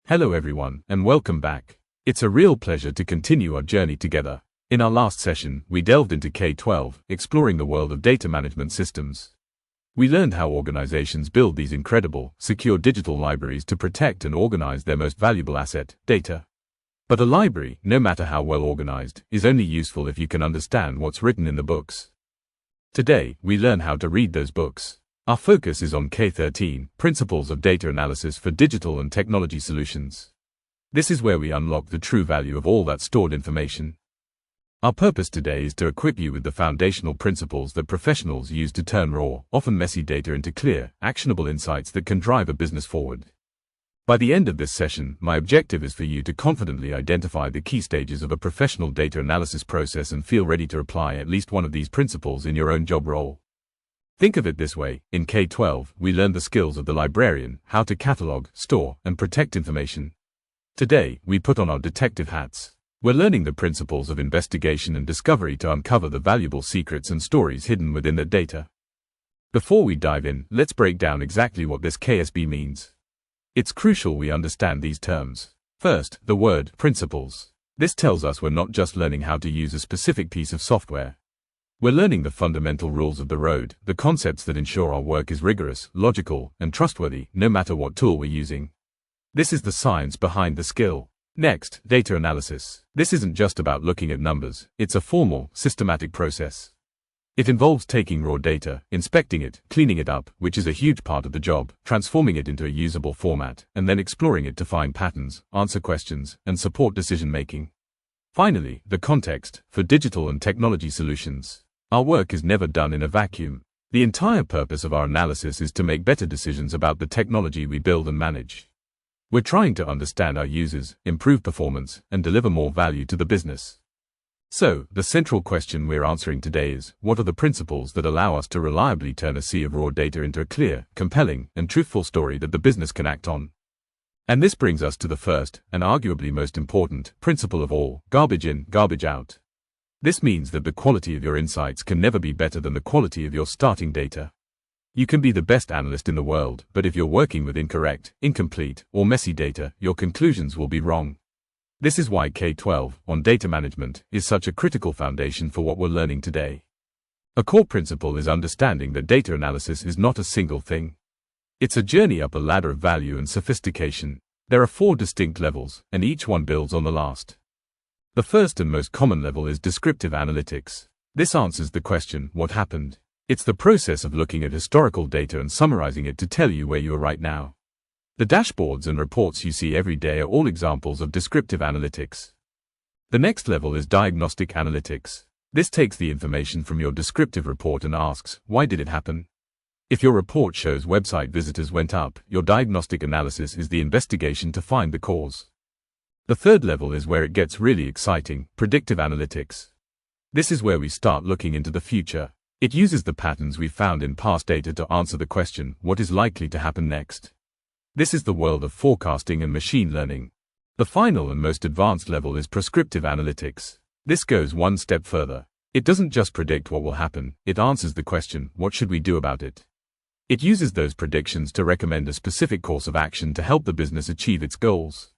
Hello everyone, and welcome back. It's a real pleasure to continue our journey together. In our last session, we delved into K12, exploring the world of data management systems. We learned how organizations build these incredible, secure digital libraries to protect and organize their most valuable asset, data. But a library, no matter how well organized, is only useful if you can understand what's written in the books. Today, we learn how to read those books. Our focus is on K13, Principles of Data Analysis for Digital and Technology Solutions. This is where we unlock the true value of all that stored information. Our purpose today is to equip you with the foundational principles that professionals use to turn raw, often messy data into clear, actionable insights that can drive a business forward. By the end of this session, my objective is for you to confidently identify the key stages of a professional data analysis process and feel ready to apply at least one of these principles in your own job role. Think of it this way: in K12, we learn the skills of the librarian, how to catalog, store, and protect information. Today, we put on our detective hats. We're learning the principles of investigation and discovery to uncover the valuable secrets and stories hidden within the data. Before we dive in, let's break down exactly what this KSB means. It's crucial we understand these terms. First, the word principles. This tells us we're not just learning how to use a specific piece of software. We're learning the fundamental rules of the road, the concepts that ensure our work is rigorous, logical, and trustworthy, no matter what tool we're using. This is the science behind the skill. Next, data analysis. This isn't just about looking at numbers, it's a formal, systematic process. It involves taking raw data, inspecting it, cleaning it up, which is a huge part of the job, transforming it into a usable format, and then exploring it to find patterns, answer questions, and support decision-making. Finally, the context, for digital and technology solutions. Our work is never done in a vacuum. The entire purpose of our analysis is to make better decisions about the technology we build and manage. We're trying to understand our users, improve performance, and deliver more value to the business. So, the central question we're answering today is, what are the principles that allow us to reliably turn a sea of raw data into a clear, compelling, and truthful story that the business can act on? And this brings us to the first, and arguably most important, principle of all: garbage in, garbage out. This means that the quality of your insights can never be better than the quality of your starting data. You can be the best analyst in the world, but if you're working with incorrect, incomplete, or messy data, your conclusions will be wrong. This is why K12, on data management, is such a critical foundation for what we're learning today. A core principle is understanding that data analysis is not a single thing. It's a journey up a ladder of value and sophistication. There are 4 distinct levels, and each one builds on the last. The first and most common level is descriptive analytics. This answers the question, what happened? It's the process of looking at historical data and summarizing it to tell you where you are right now. The dashboards and reports you see every day are all examples of descriptive analytics. The next level is diagnostic analytics. This takes the information from your descriptive report and asks, why did it happen? If your report shows website visitors went up, your diagnostic analysis is the investigation to find the cause. The third level is where it gets really exciting: predictive analytics. This is where we start looking into the future. It uses the patterns we've found in past data to answer the question, what is likely to happen next? This is the world of forecasting and machine learning. The final and most advanced level is prescriptive analytics. This goes one step further. It doesn't just predict what will happen, it answers the question, what should we do about it? It uses those predictions to recommend a specific course of action to help the business achieve its goals.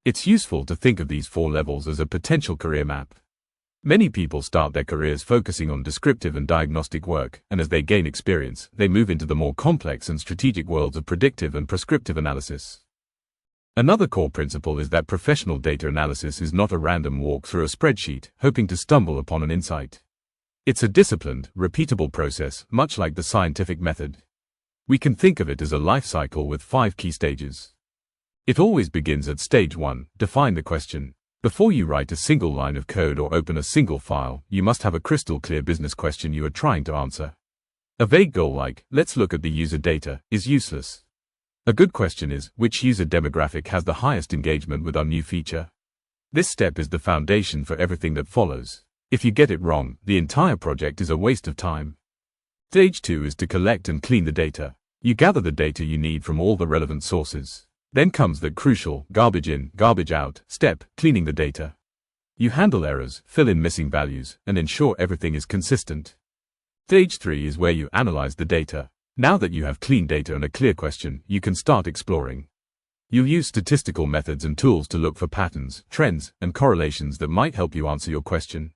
It's useful to think of these 4 levels as a potential career map. Many people start their careers focusing on descriptive and diagnostic work, and as they gain experience, they move into the more complex and strategic worlds of predictive and prescriptive analysis. Another core principle is that professional data analysis is not a random walk through a spreadsheet, hoping to stumble upon an insight. It's a disciplined, repeatable process, much like the scientific method. We can think of it as a life cycle with 5 key stages. It always begins at stage 1, define the question. Before you write a single line of code or open a single file, you must have a crystal clear business question you are trying to answer. A vague goal like, let's look at the user data, is useless. A good question is, which user demographic has the highest engagement with our new feature? This step is the foundation for everything that follows. If you get it wrong, the entire project is a waste of time. Stage 2 is to collect and clean the data. You gather the data you need from all the relevant sources. Then comes the crucial, garbage in, garbage out, step, cleaning the data. You handle errors, fill in missing values, and ensure everything is consistent. Stage 3 is where you analyze the data. Now that you have clean data and a clear question, you can start exploring. You'll use statistical methods and tools to look for patterns, trends, and correlations that might help you answer your question.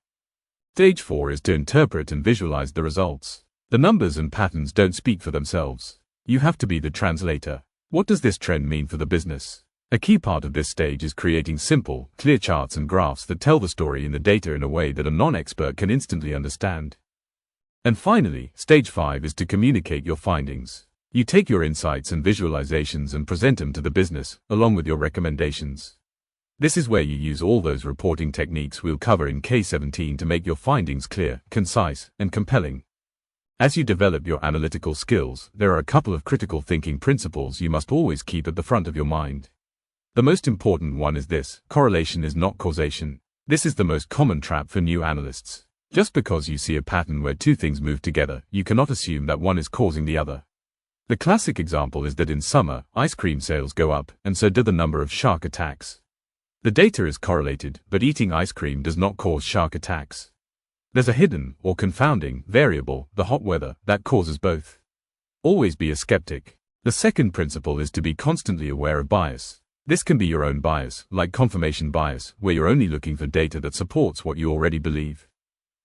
Stage 4 is to interpret and visualize the results. The numbers and patterns don't speak for themselves. You have to be the translator. What does this trend mean for the business? A key part of this stage is creating simple, clear charts and graphs that tell the story in the data in a way that a non-expert can instantly understand. And finally, stage 5 is to communicate your findings. You take your insights and visualizations and present them to the business, along with your recommendations. This is where you use all those reporting techniques we'll cover in K17 to make your findings clear, concise, and compelling. As you develop your analytical skills, there are a couple of critical thinking principles you must always keep at the front of your mind. The most important one is this: correlation is not causation. This is the most common trap for new analysts. Just because you see a pattern where two things move together, you cannot assume that one is causing the other. The classic example is that in summer, ice cream sales go up, and so do the number of shark attacks. The data is correlated, but eating ice cream does not cause shark attacks. There's a hidden, or confounding, variable, the hot weather, that causes both. Always be a skeptic. The second principle is to be constantly aware of bias. This can be your own bias, like confirmation bias, where you're only looking for data that supports what you already believe.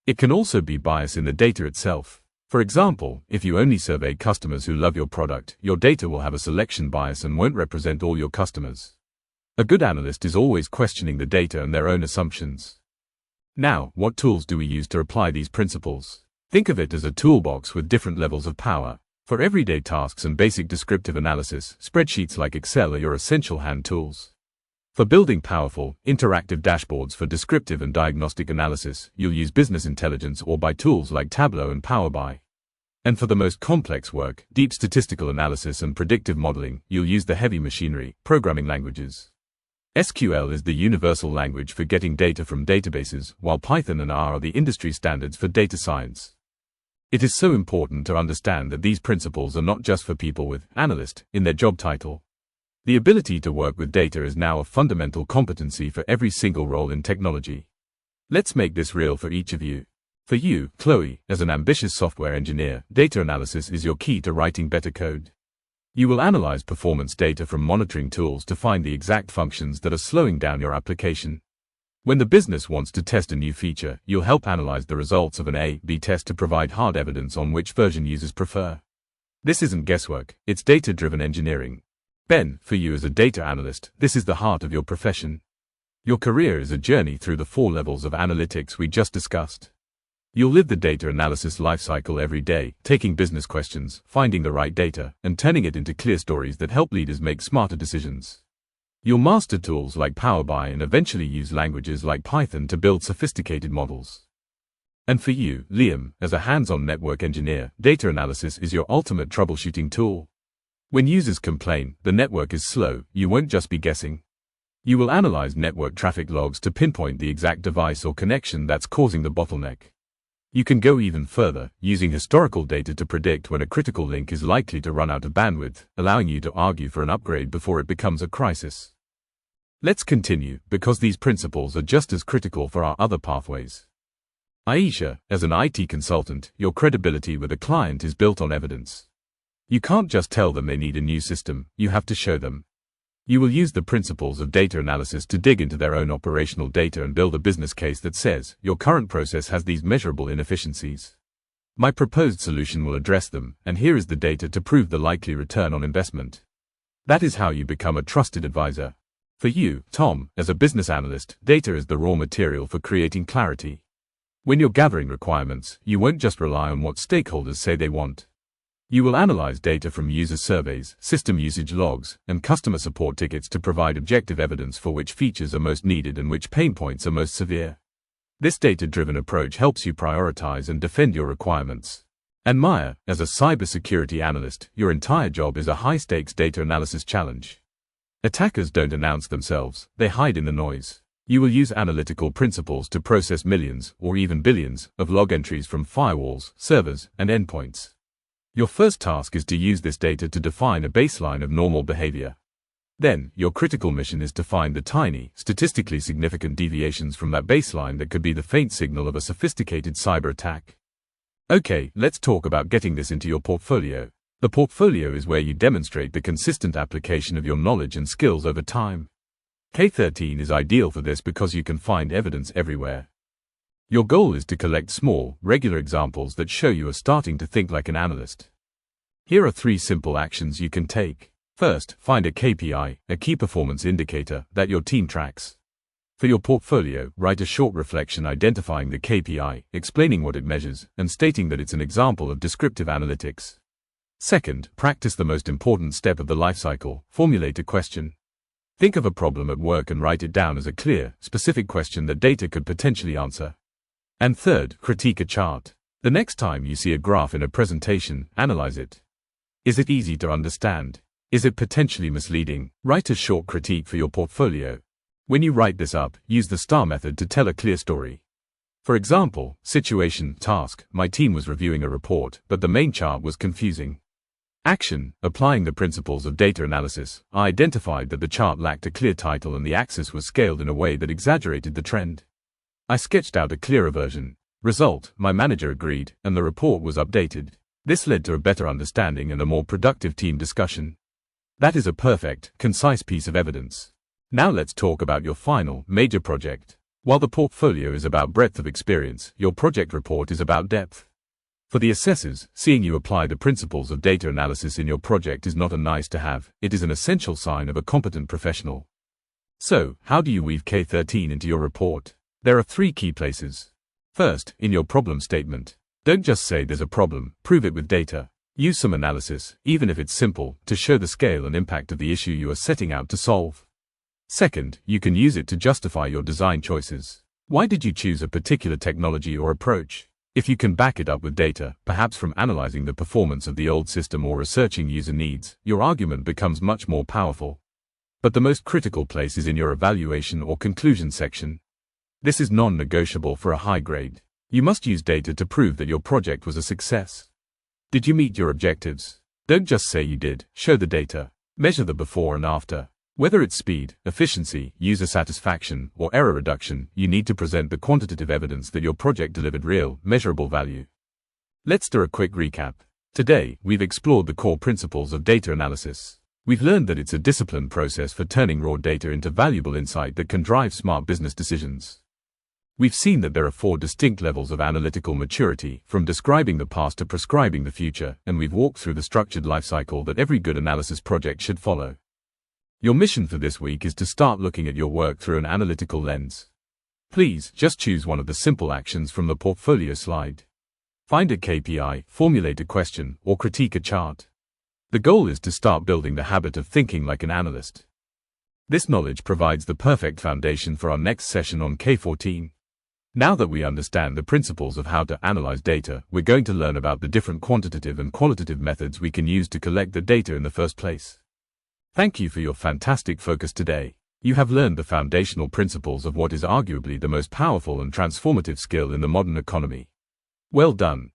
It can also be bias in the data itself. For example, if you only survey customers who love your product, your data will have a selection bias and won't represent all your customers. A good analyst is always questioning the data and their own assumptions. Now, what tools do we use to apply these principles? Think of it as a toolbox with different levels of power. For everyday tasks and basic descriptive analysis, spreadsheets like Excel are your essential hand tools. For building powerful, interactive dashboards for descriptive and diagnostic analysis, you'll use business intelligence or by tools like Tableau and Power BI. And for the most complex work, deep statistical analysis and predictive modeling, you'll use the heavy machinery, programming languages. SQL is the universal language for getting data from databases, while Python and R are the industry standards for data science. It is so important to understand that these principles are not just for people with analyst in their job title. The ability to work with data is now a fundamental competency for every single role in technology. Let's make this real for each of you. For you, Chloe, as an ambitious software engineer, data analysis is your key to writing better code. You will analyze performance data from monitoring tools to find the exact functions that are slowing down your application. When the business wants to test a new feature, you'll help analyze the results of an A/B test to provide hard evidence on which version users prefer. This isn't guesswork, it's data-driven engineering. Ben, for you as a data analyst, this is the heart of your profession. Your career is a journey through the 4 levels of analytics we just discussed. You'll live the data analysis lifecycle every day, taking business questions, finding the right data, and turning it into clear stories that help leaders make smarter decisions. You'll master tools like Power BI and eventually use languages like Python to build sophisticated models. And for you, Liam, as a hands-on network engineer, data analysis is your ultimate troubleshooting tool. When users complain the network is slow, you won't just be guessing. You will analyze network traffic logs to pinpoint the exact device or connection that's causing the bottleneck. You can go even further, using historical data to predict when a critical link is likely to run out of bandwidth, allowing you to argue for an upgrade before it becomes a crisis. Let's continue, because these principles are just as critical for our other pathways. Aisha, as an IT consultant, your credibility with a client is built on evidence. You can't just tell them they need a new system, you have to show them. You will use the principles of data analysis to dig into their own operational data and build a business case that says, your current process has these measurable inefficiencies. My proposed solution will address them, and here is the data to prove the likely return on investment. That is how you become a trusted advisor. For you, Tom, as a business analyst, data is the raw material for creating clarity. When you're gathering requirements, you won't just rely on what stakeholders say they want. You will analyze data from user surveys, system usage logs, and customer support tickets to provide objective evidence for which features are most needed and which pain points are most severe. This data-driven approach helps you prioritize and defend your requirements. And Maya, as a cybersecurity analyst, your entire job is a high-stakes data analysis challenge. Attackers don't announce themselves, they hide in the noise. You will use analytical principles to process millions, or even billions, of log entries from firewalls, servers, and endpoints. Your first task is to use this data to define a baseline of normal behavior. Then, your critical mission is to find the tiny, statistically significant deviations from that baseline that could be the faint signal of a sophisticated cyber attack. Okay, let's talk about getting this into your portfolio. The portfolio is where you demonstrate the consistent application of your knowledge and skills over time. K13 is ideal for this because you can find evidence everywhere. Your goal is to collect small, regular examples that show you are starting to think like an analyst. Here are 3 simple actions you can take. First, find a KPI, a key performance indicator, that your team tracks. For your portfolio, write a short reflection identifying the KPI, explaining what it measures, and stating that it's an example of descriptive analytics. Second, practice the most important step of the lifecycle, formulate a question. Think of a problem at work and write it down as a clear, specific question that data could potentially answer. And third, critique a chart. The next time you see a graph in a presentation, analyze it. Is it easy to understand? Is it potentially misleading? Write a short critique for your portfolio. When you write this up, use the STAR method to tell a clear story. For example, situation, task, my team was reviewing a report, but the main chart was confusing. Action, applying the principles of data analysis, I identified that the chart lacked a clear title and the axis was scaled in a way that exaggerated the trend. I sketched out a clearer version. Result, my manager agreed, and the report was updated. This led to a better understanding and a more productive team discussion. That is a perfect, concise piece of evidence. Now let's talk about your final, major project. While the portfolio is about breadth of experience, your project report is about depth. For the assessors, seeing you apply the principles of data analysis in your project is not a nice to have, it is an essential sign of a competent professional. So, how do you weave K13 into your report? There are 3 key places. First, in your problem statement. Don't just say there's a problem, prove it with data. Use some analysis, even if it's simple, to show the scale and impact of the issue you are setting out to solve. Second, you can use it to justify your design choices. Why did you choose a particular technology or approach? If you can back it up with data, perhaps from analyzing the performance of the old system or researching user needs, your argument becomes much more powerful. But the most critical place is in your evaluation or conclusion section. This is non-negotiable for a high grade. You must use data to prove that your project was a success. Did you meet your objectives? Don't just say you did, show the data. Measure the before and after. Whether it's speed, efficiency, user satisfaction, or error reduction, you need to present the quantitative evidence that your project delivered real, measurable value. Let's do a quick recap. Today, we've explored the core principles of data analysis. We've learned that it's a disciplined process for turning raw data into valuable insight that can drive smart business decisions. We've seen that there are 4 distinct levels of analytical maturity, from describing the past to prescribing the future, and we've walked through the structured lifecycle that every good analysis project should follow. Your mission for this week is to start looking at your work through an analytical lens. Please, just choose one of the simple actions from the portfolio slide. Find a KPI, formulate a question, or critique a chart. The goal is to start building the habit of thinking like an analyst. This knowledge provides the perfect foundation for our next session on K14. Now that we understand the principles of how to analyze data, we're going to learn about the different quantitative and qualitative methods we can use to collect the data in the first place. Thank you for your fantastic focus today. You have learned the foundational principles of what is arguably the most powerful and transformative skill in the modern economy. Well done.